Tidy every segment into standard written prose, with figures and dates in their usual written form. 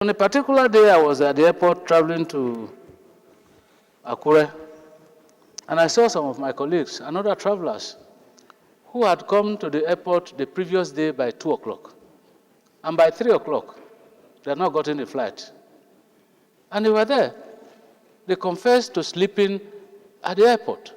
On a particular day, I was at the airport traveling to Akure, and I saw some of my colleagues and other travelers who had come to the airport the previous day by 2 o'clock. And by 3 o'clock, they had not gotten a flight. And they were there. They confessed to sleeping at the airport.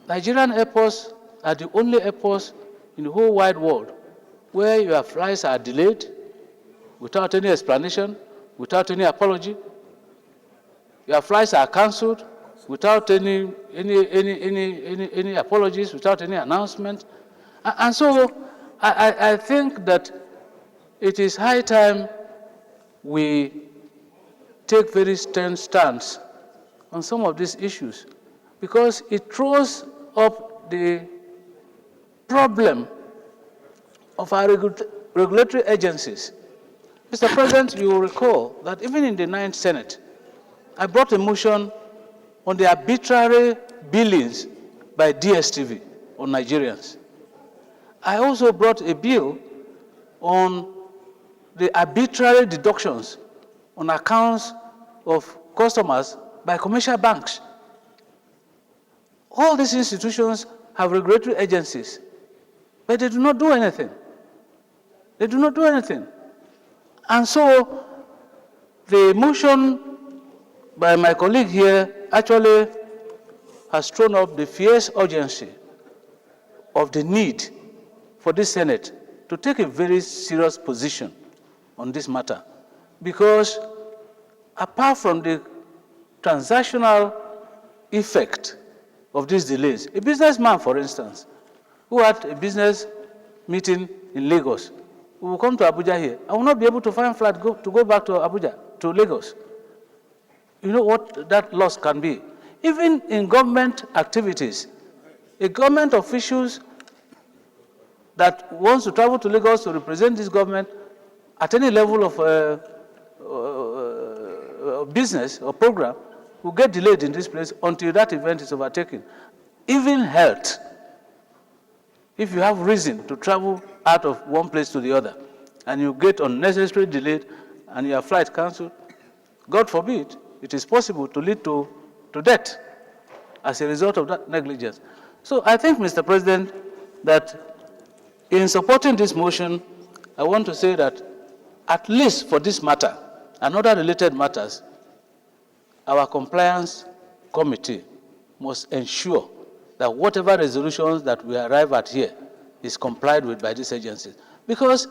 Nigerian airports are the only airports in the whole wide world where your flights are delayed without any explanation, without any apology. Your flights are cancelled without any apologies, without any announcement. And so I think that it is high time we take very stern stance on some of these issues, because it throws up the problem of our regulatory agencies. Mr. President, you will recall that even in the 9th Senate, I brought a motion on the arbitrary billings by DSTV on Nigerians. I also brought a bill on the arbitrary deductions on accounts of customers by commercial banks. All these institutions have regulatory agencies, but they do not do anything. They do not do anything. And so the motion by my colleague here actually has thrown up the fierce urgency of the need for this Senate to take a very serious position on this matter. Because apart from the transactional effect of these delays, a businessman, for instance, who had a business meeting in Lagos, will come to Abuja here, I will not be able to find flight to go back to Abuja, to Lagos. You know what that loss can be. Even in government activities, a government officials that wants to travel to Lagos to represent this government at any level of business or program will get delayed in this place until that event is overtaken. Even health, if you have reason to travel out of one place to the other and you get unnecessarily delayed and your flight cancelled, God forbid, it is possible to lead to death as a result of that negligence. So I think, Mr. President, that in supporting this motion, I want to say that at least for this matter and other related matters, our compliance committee must ensure that whatever resolutions that we arrive at here is complied with by these agencies. Because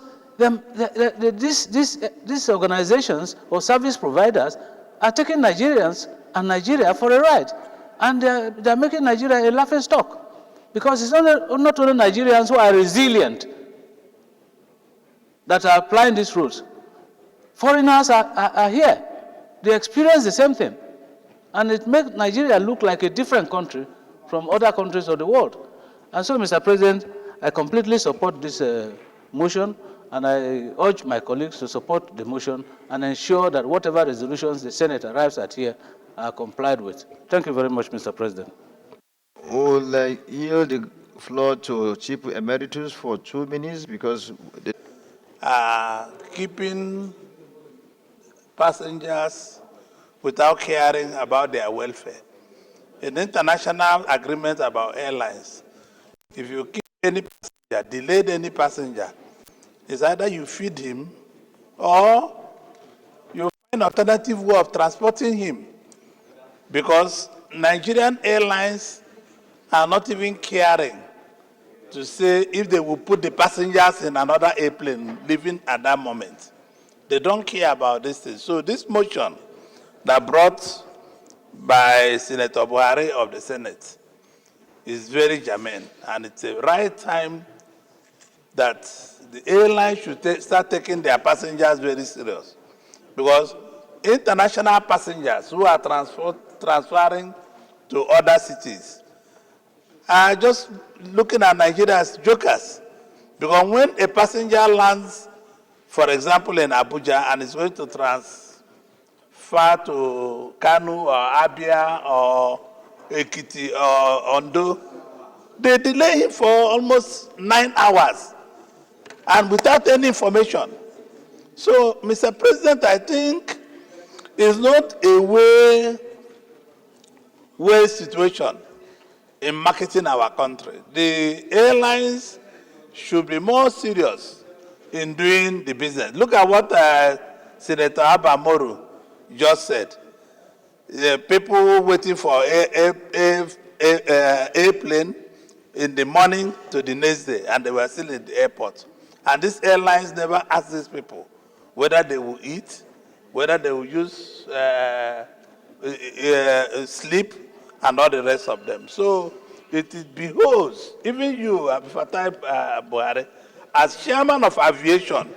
these organizations or service providers are taking Nigerians and Nigeria for a ride. And they're making Nigeria a laughing stock. Because it's not only Nigerians who are resilient that are applying these rules. Foreigners are here. They experience the same thing. And it makes Nigeria look like a different country from other countries of the world. And so, Mr. President, I completely support this motion, and I urge my colleagues to support the motion and ensure that whatever resolutions the Senate arrives at here are complied with. Thank you very much, Mr. President. Will yield the floor to Chief Emeritus for 2 minutes because keeping passengers without caring about their welfare. In international agreement about airlines, if you keep any passenger, delayed any passenger, it's either you feed him or you find alternative way of transporting him. Because Nigerian airlines are not even caring to say if they will put the passengers in another airplane leaving at that moment. They don't care about this thing. So this motion that brought by Senator Buhari of the Senate is very germane, and it's a right time that the airline should start taking their passengers very serious. Because international passengers who are transferring to other cities are just looking at Nigeria as jokers. Because when a passenger lands, for example, in Abuja and is going to transfer to Kanu or Abia or Ekiti or Ondo, they delay him for almost 9 hours and without any information. So, Mr. President, I think it's not a way situation in marketing our country. The airlines should be more serious in doing the business. Look at what Senator Abamoru just said. People waiting for airplane in the morning to the next day, and they were still in the airport. And these airlines never asked these people whether they will eat, whether they will use sleep, and all the rest of them. So it behoves, even you, Fatai Buhari, as chairman of aviation,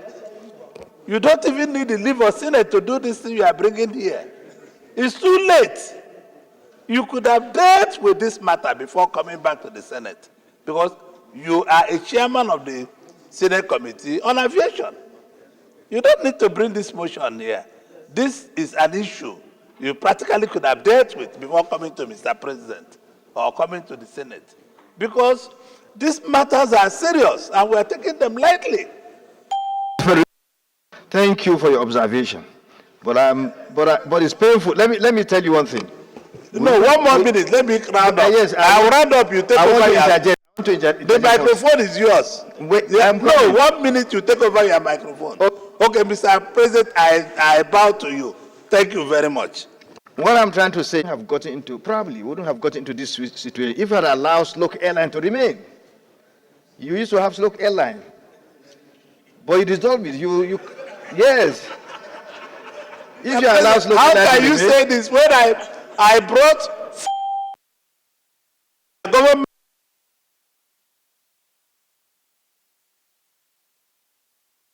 you don't even need the leave of Senate to do this thing you are bringing here. It's too late. You could have dealt with this matter before coming back to the Senate, because you are a chairman of the Senate Committee on Aviation. You don't need to bring this motion here. This is an issue you practically could have dealt with before coming to Mr. President or coming to the Senate, because these matters are serious and we are taking them lightly. Thank you for your observation. But it's painful. Let me tell you one thing. No, one more minute. Let me round up. Yes, I'll round up. You take over your... The microphone is yours. Wait, no, 1 minute. You take over your microphone. Okay, Mr. President, I bow to you. Thank you very much. What I'm trying to say, have gotten into, probably wouldn't have gotten into this situation if it allows Sloke Airline to remain. You used to have Sloke Airline, but you dissolved it. Yes. If you allow Sloke Airline to remain. How can you say this when I brought government?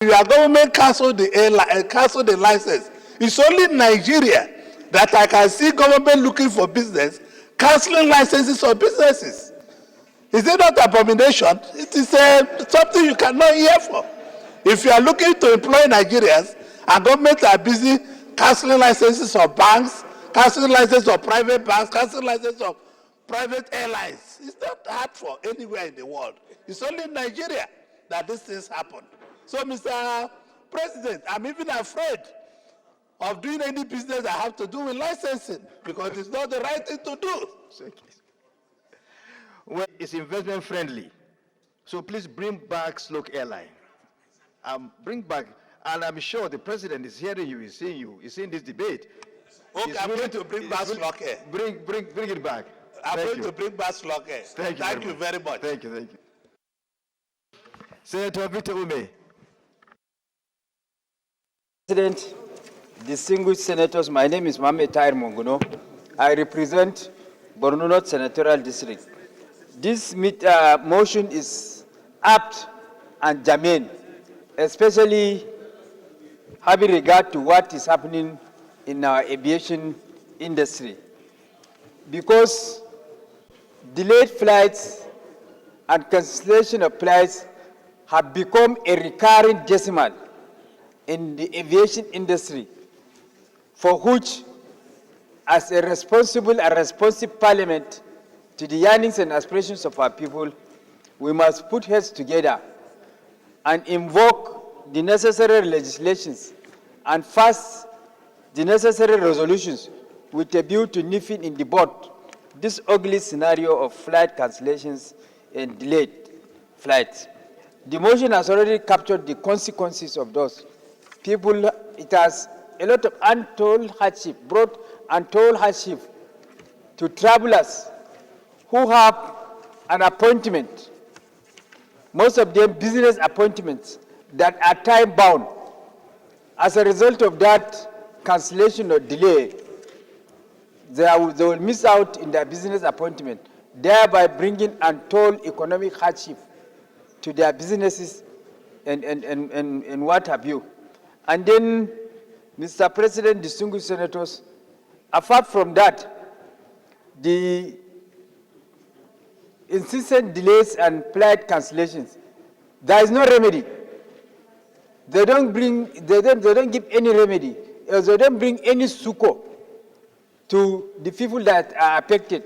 Your government canceled the airline, canceled the license. It's only Nigeria that I can see government looking for business, canceling licenses of businesses. Is it not abomination? It is something you cannot hear for. If you are looking to employ Nigerians and governments are busy canceling licenses of banks, canceling licenses of private banks, canceling licenses of private airlines, it's not hard for anywhere in the world. It's only in Nigeria that these things happen. So, Mr. President, I'm even afraid of doing any business I have to do with licensing, because it's not the right thing to do. Well, it's investment friendly. So please bring back Sloke Airline. Bring back, and I'm sure the president is hearing you, he's seeing you, he's seeing this debate. Okay, I'm going to bring back Sloke Air. Bring it back. I'm going to bring back Sloke Air. Thank you very much. Thank you. Senator Victor Ume. President, distinguished senators, my name is Mohamed Tahir Monguno. I represent Borno North Senatorial District. This motion is apt and germane, especially having regard to what is happening in our aviation industry. Because delayed flights and cancellation of flights have become a recurring decimal in the aviation industry, for which, as a responsible and responsive parliament to the yearnings and aspirations of our people, we must put heads together and invoke the necessary legislations and pass the necessary resolutions with a view to nipping in the bud this ugly scenario of flight cancellations and delayed flights. The motion has already captured the consequences of those. People, it has a lot of untold hardship, brought untold hardship to travelers who have an appointment, most of them business appointments that are time-bound. As a result of that cancellation or delay, they will miss out in their business appointment, thereby bringing untold economic hardship to their businesses and what have you. And then, Mr. President, distinguished senators, apart from that, the insistent delays and flight cancellations, there is no remedy. They don't give any remedy. They don't bring any succor to the people that are affected,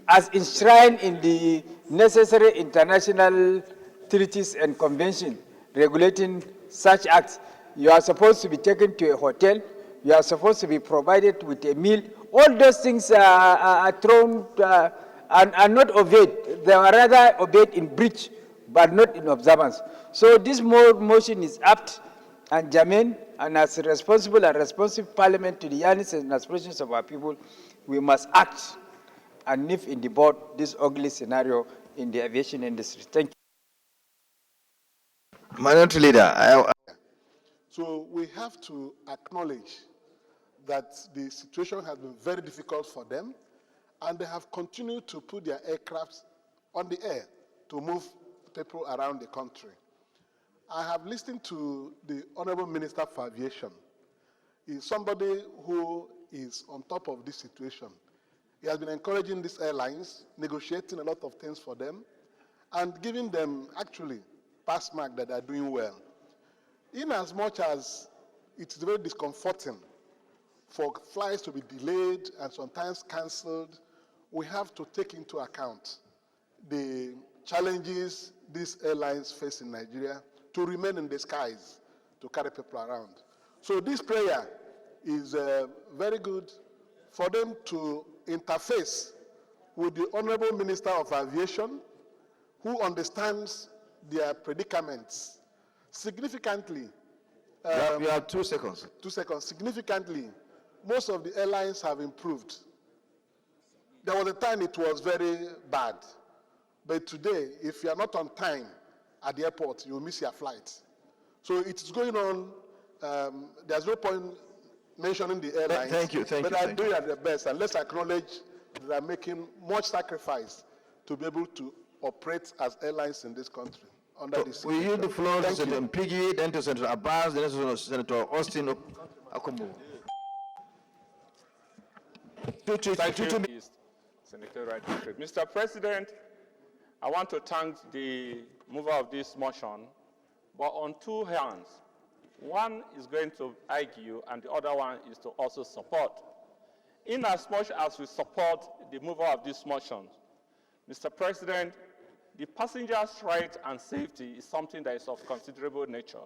as enshrined in the necessary international treaties and conventions regulating such acts. you are supposed to be taken to a hotel, you are supposed to be provided with a meal. All those things are thrown and not obeyed. They are rather obeyed in breach, but not in observance. So this motion is apt and germane, and as a responsible and responsive parliament to the yearnings and aspirations of our people, we must act and nip in the bud this ugly scenario in the aviation industry. Thank you. Minority Leader, So we have to acknowledge that the situation has been very difficult for them, and they have continued to put their aircrafts on the air to move people around the country. I have listened to the Honorable Minister for Aviation. He is somebody who is on top of this situation. He has been encouraging these airlines, negotiating a lot of things for them, and giving them actually pass mark that they are doing well. In as much as it is very discomforting for flights to be delayed and sometimes cancelled, we have to take into account the challenges these airlines face in Nigeria to remain in the skies, to carry people around. So this prayer is very good for them to interface with the Honorable Minister of Aviation, who understands their predicaments. Significantly, you have 2 seconds. 2 seconds. Significantly, most of the airlines have improved. There was a time it was very bad, but today, if you are not on time at the airport, you will miss your flight. So it's going on. There's no point mentioning the airlines. Thank you. But they're doing their best, and let's acknowledge that they're making much sacrifice to be able to operate as airlines in this country. We yield the floor to Senator Mpigi, then to Senator Abbas, then to Senator Austin Akombo. Thank you, Senatorial District. Mr. President, I want to thank the mover of this motion, but on two hands. One is going to argue, and the other one is to also support. In as much as we support the mover of this motion, Mr. President, the passengers' right and safety is something that is of considerable nature.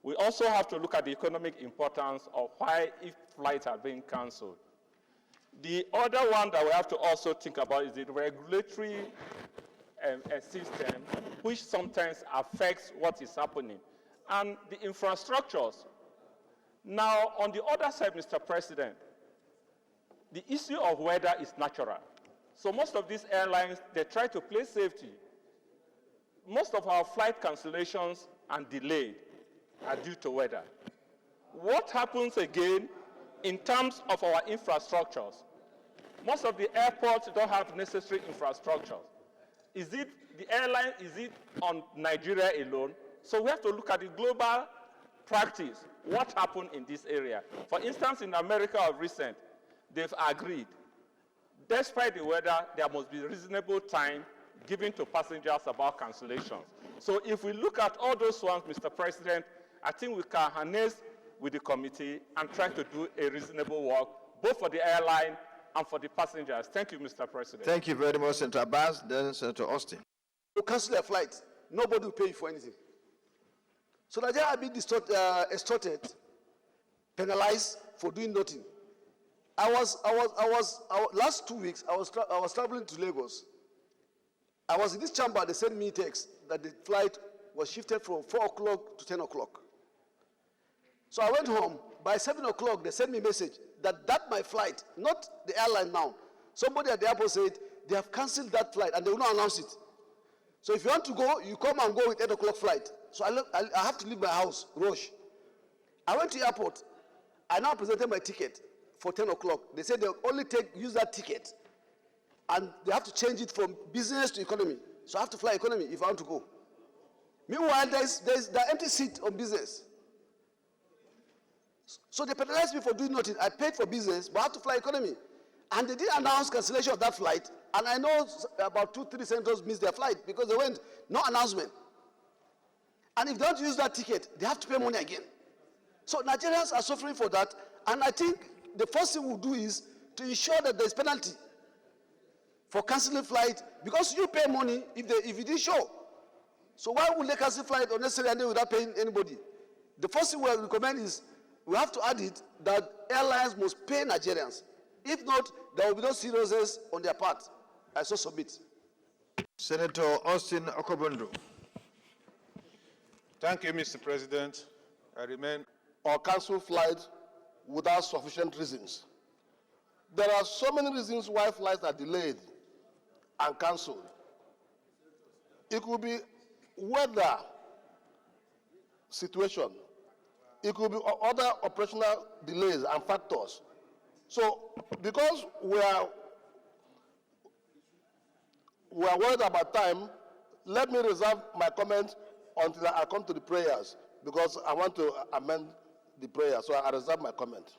We also have to look at the economic importance of why if flights are being cancelled. The other one that we have to also think about is the regulatory system, which sometimes affects what is happening, and the infrastructures. Now, on the other side, Mr. President, the issue of weather is natural. So most of these airlines, they try to play safety. Most of our flight cancellations and delayed are due to weather. What happens again in terms of our infrastructures? Most of the airports don't have necessary infrastructure. Is it the airline, is it on Nigeria alone? So we have to look at the global practice. What happened in this area? For instance, in America of recent, they've agreed, despite the weather, there must be reasonable time given to passengers about cancellations. So if we look at all those ones, Mr. President, I think we can harness with the committee and try to do a reasonable work, both for the airline and for the passengers. Thank you, Mr. President. Thank you very much, Senator Abbas, then Senator Austin. You cancel a flight, nobody will pay you for anything. So Nigeria are being extorted, penalized for doing nothing. Last 2 weeks, I was traveling to Lagos. I was in this chamber, they sent me text that the flight was shifted from 4 o'clock to 10 o'clock. So I went home. By 7 o'clock, they sent me a message that my flight, not the airline now. Somebody at the airport said they have canceled that flight and they will not announce it. So if you want to go, you come and go with 8 o'clock flight. So I have to leave my house, rush. I went to the airport. I now presented my ticket for 10 o'clock. They said they'll only use that ticket, and they have to change it from business to economy. So I have to fly economy if I want to go. Meanwhile, there's the empty seat on business. So they penalized me for doing nothing. I paid for business, but I have to fly economy. And they didn't announce cancellation of that flight. And I know about 2-3 senators missed their flight because they went, no announcement. And if they don't use that ticket, they have to pay money again. So Nigerians are suffering for that. And I think the first thing we'll do is to ensure that there's penalty for cancelling flight, because you pay money if it didn't show. So why would they cancel flight unnecessarily and without paying anybody? The first thing we recommend is we have to add it that airlines must pay Nigerians. If not, there will be no seriousness on their part. I so submit. Senator Austin Akpabio. Thank you, Mr. President. I remain. Or cancel flights without sufficient reasons. There are so many reasons why flights are delayed and cancelled. It could be weather situation. It could be other operational delays and factors. So, because we are worried about time, let me reserve my comment until I come to the prayers, because I want to amend the prayer. So I reserve my comment.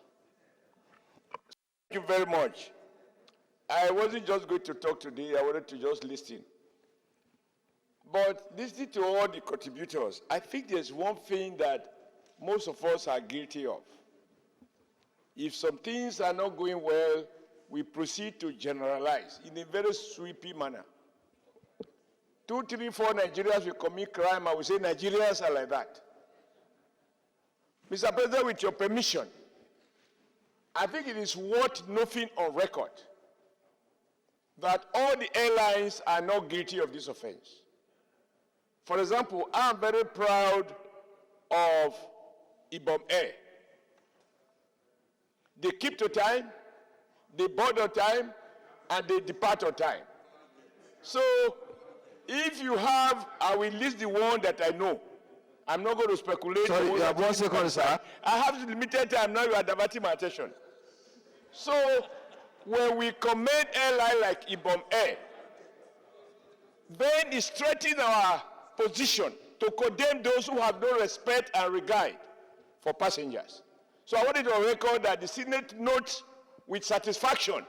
Thank you very much. I wasn't just going to talk today, I wanted to just listen. But listening to all the contributors, I think there's one thing that most of us are guilty of. If some things are not going well, we proceed to generalize in a very sweepy manner. 2, 3, 4 Nigerians will commit crime and we say Nigerians are like that. Mr. President, with your permission, I think it is worth noting on record that all the airlines are not guilty of this offense. For example, I am very proud of Ibom Air. They keep to time, they board on time, and they depart on time. So, if you have, I will list the one that I know. I'm not going to speculate. Sorry, you have 1 second, sir. I have limited time, now you are diverting my attention. So, when we commend airline like Ibom Air, then it strengthens our position to condemn those who have no respect and regard for passengers. So I wanted to record that the Senate notes with satisfaction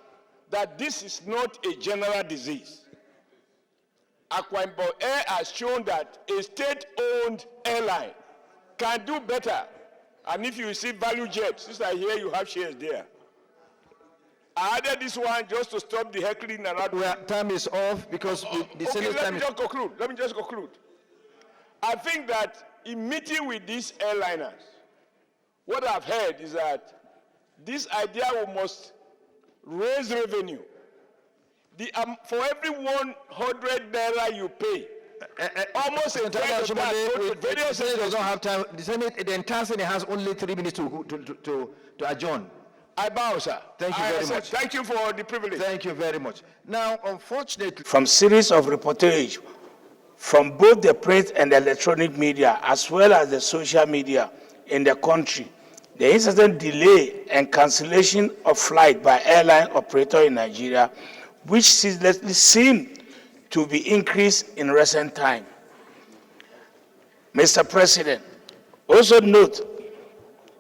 that this is not a general disease. Akpabio Air has shown that a state-owned airline can do better. And if you receive value jets, since I hear you have shares there. I added this one just to stop the heckling around. Well, time is off because the Senate time is... Let me just conclude. I think that in meeting with these airliners, what I've heard is that this idea we must raise revenue. For every 100 naira you pay, almost a third of that the Senate does not have time. The entire Senate has only 3 minutes to adjourn. I bow, sir. Thank you very much. Thank you for the privilege. Thank you very much. Now, unfortunately, From series of reportage from both the print and the electronic media, as well as the social media in the country, the incessant delay and cancellation of flight by airline operator in Nigeria, which ceaselessly seem to be increased in recent time. Mr. President, also note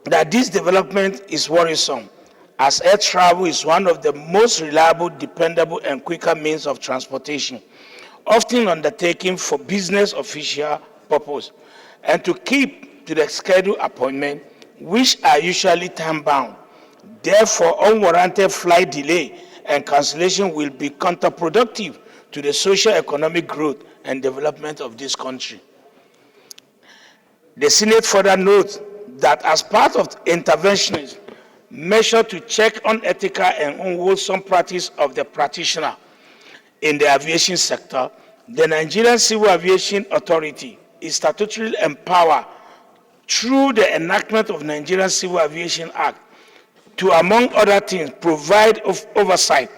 that this development is worrisome, as air travel is one of the most reliable, dependable, and quicker means of transportation, often undertaken for business official purpose, and to keep to the scheduled appointment, which are usually time-bound. Therefore, unwarranted flight delay and cancellation will be counterproductive to the socio-economic growth and development of this country. The Senate further notes that as part of interventionist measure to check unethical and unwholesome practice of the practitioner in the aviation sector, the Nigerian Civil Aviation Authority is statutorily empowered through the enactment of Nigerian Civil Aviation Act to, among other things, provide oversight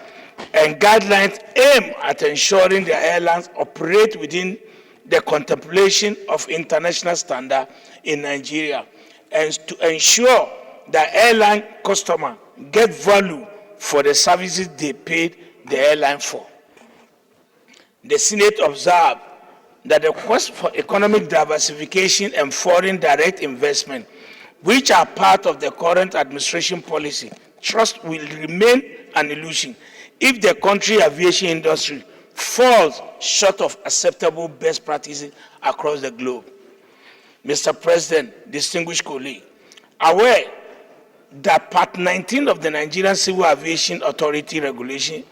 and guidelines aimed at ensuring the airlines operate within the contemplation of international standards in Nigeria, and to ensure that airline customers get value for the services they paid the airline for. The Senate observed that the quest for economic diversification and foreign direct investment, which are part of the current administration policy, trust will remain an illusion if the country aviation industry falls short of acceptable best practices across the globe. Mr. President, distinguished colleagues, aware that Part 19 of the Nigerian Civil Aviation Authority Regulation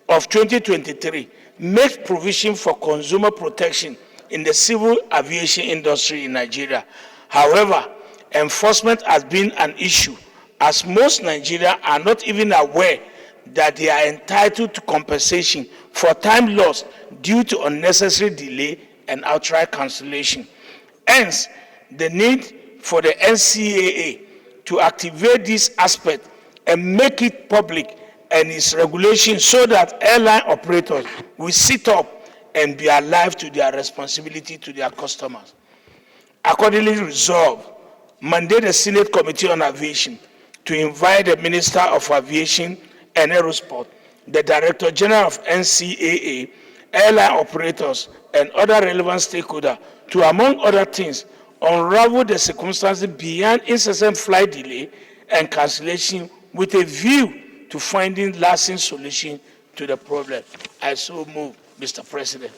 of 2023 makes provision for consumer protection in the civil aviation industry in Nigeria. However, enforcement has been an issue, as most Nigerians are not even aware that they are entitled to compensation for time lost due to unnecessary delay and outright cancellation. Hence, the need for the NCAA to activate this aspect and make it public and its regulation so that airline operators will sit up and be alive to their responsibility to their customers. Accordingly resolved, mandate the Senate Committee on Aviation to invite the Minister of Aviation and Aerosport, the Director General of NCAA, airline operators, and other relevant stakeholders to, among other things, unravel the circumstances beyond incessant flight delay and cancellation with a view to finding lasting solution to the problem. I so move, Mr. President.